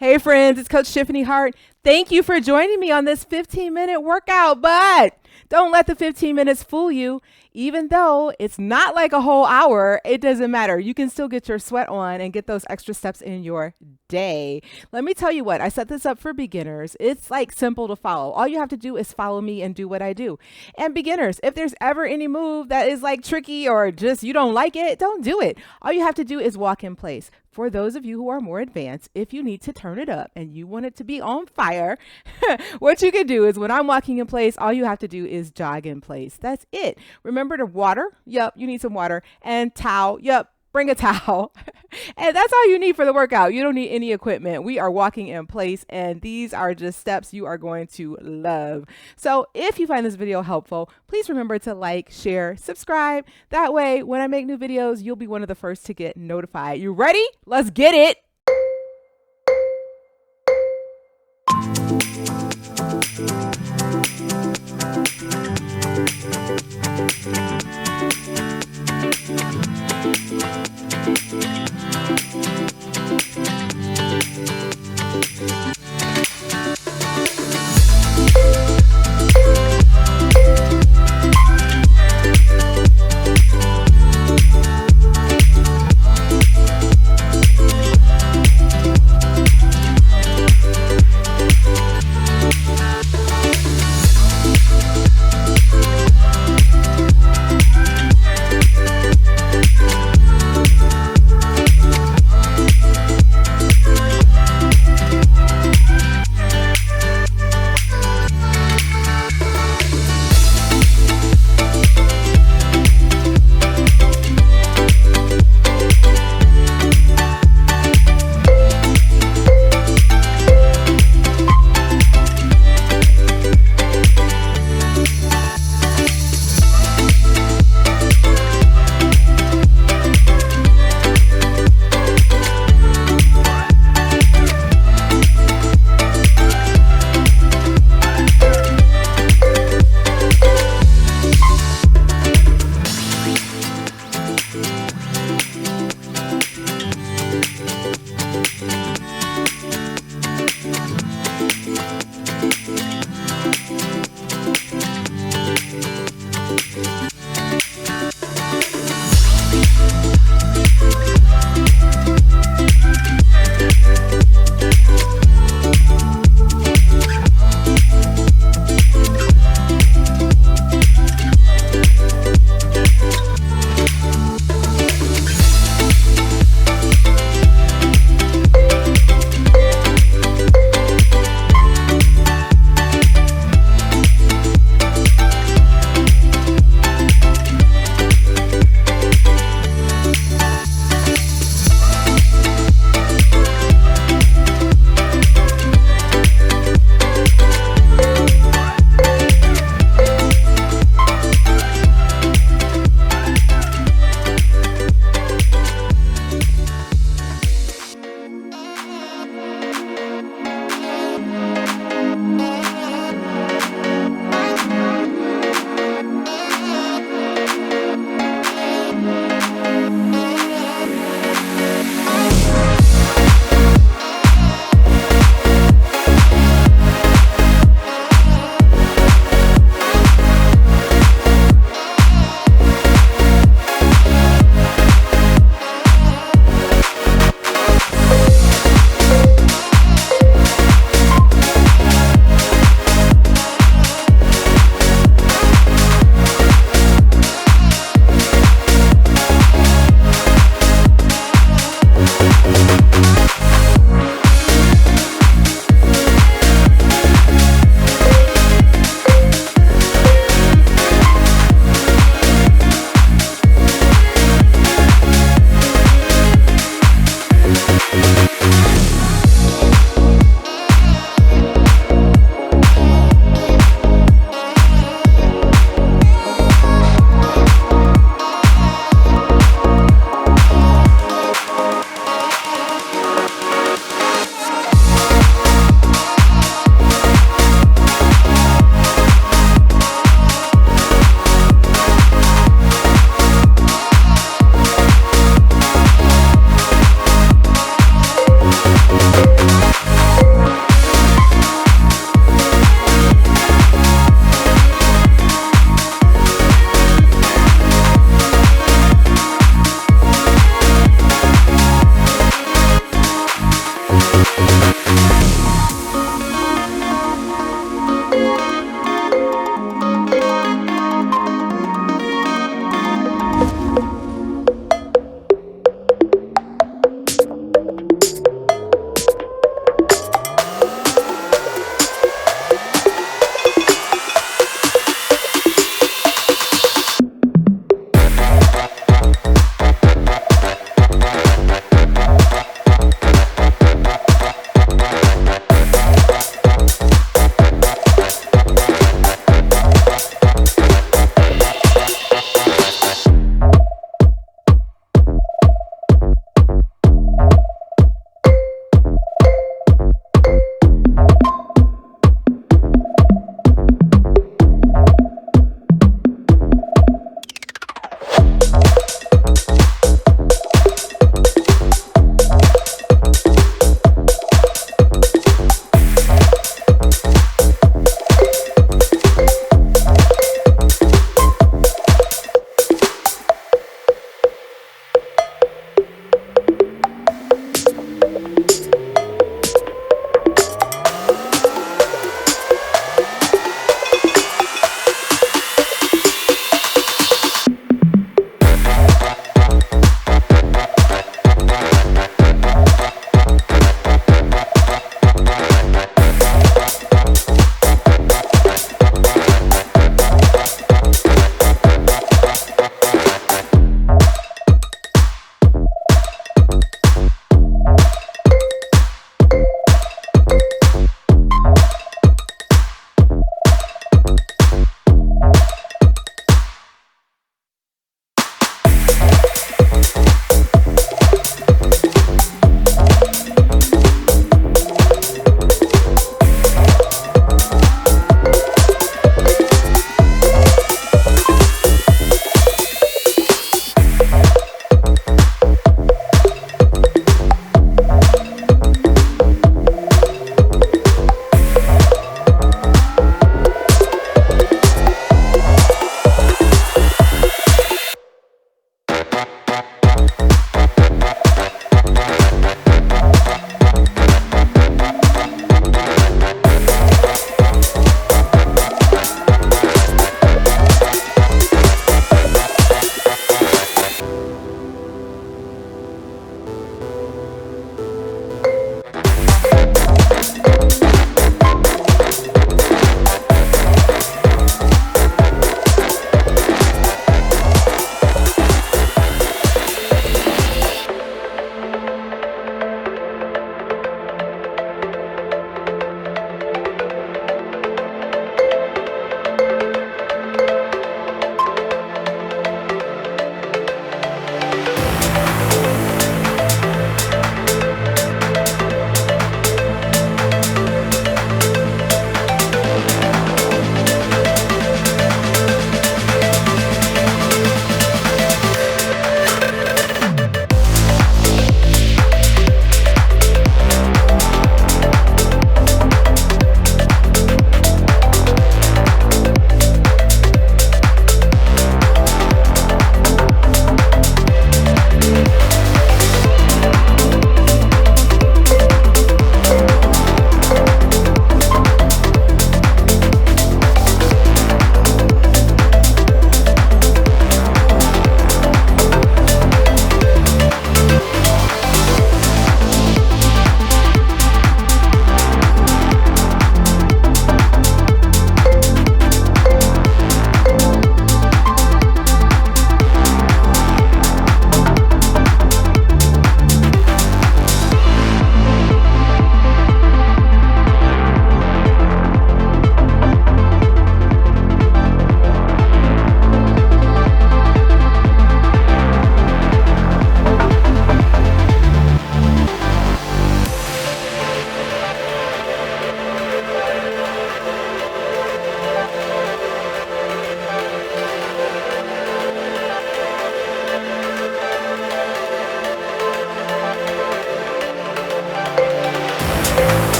Hey friends, it's Coach Tiffany Hart. Thank you for joining me on this 15-minute workout, but don't let the 15 minutes fool you. Even though it's not like a whole hour, it doesn't matter. You can still get your sweat on and get those extra steps in your day. Let me tell you what, I set this up for beginners. It's like simple to follow. All you have to do is follow me and do what I do. And beginners, if there's ever any move that is like tricky or just you don't like it, don't do it. All you have to do is walk in place. For those of you who are more advanced, if you need to turn it up and you want it to be on fire, what you can do is when I'm walking in place, all you have to do is jog in place. That's it. Remember to water. Yep, you need some water. And towel. Yep, bring a towel. And that's all you need for the workout. You don't need any equipment. We are walking in place, and these are just steps you are going to love. So if you find this video helpful, please remember to like, share, subscribe. That way, when I make new videos, you'll be one of the first to get notified. You ready? Let's get it.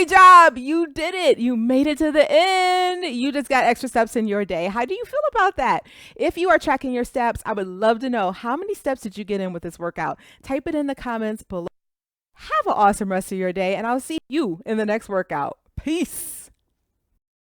Great job. You did it. You made it to the end. You just got extra steps in your day. How do you feel about that? If you are tracking your steps, I would love to know, how many steps did you get in with this workout? Type it in the comments below. Have an awesome rest of your day, and I'll see you in the next workout. Peace.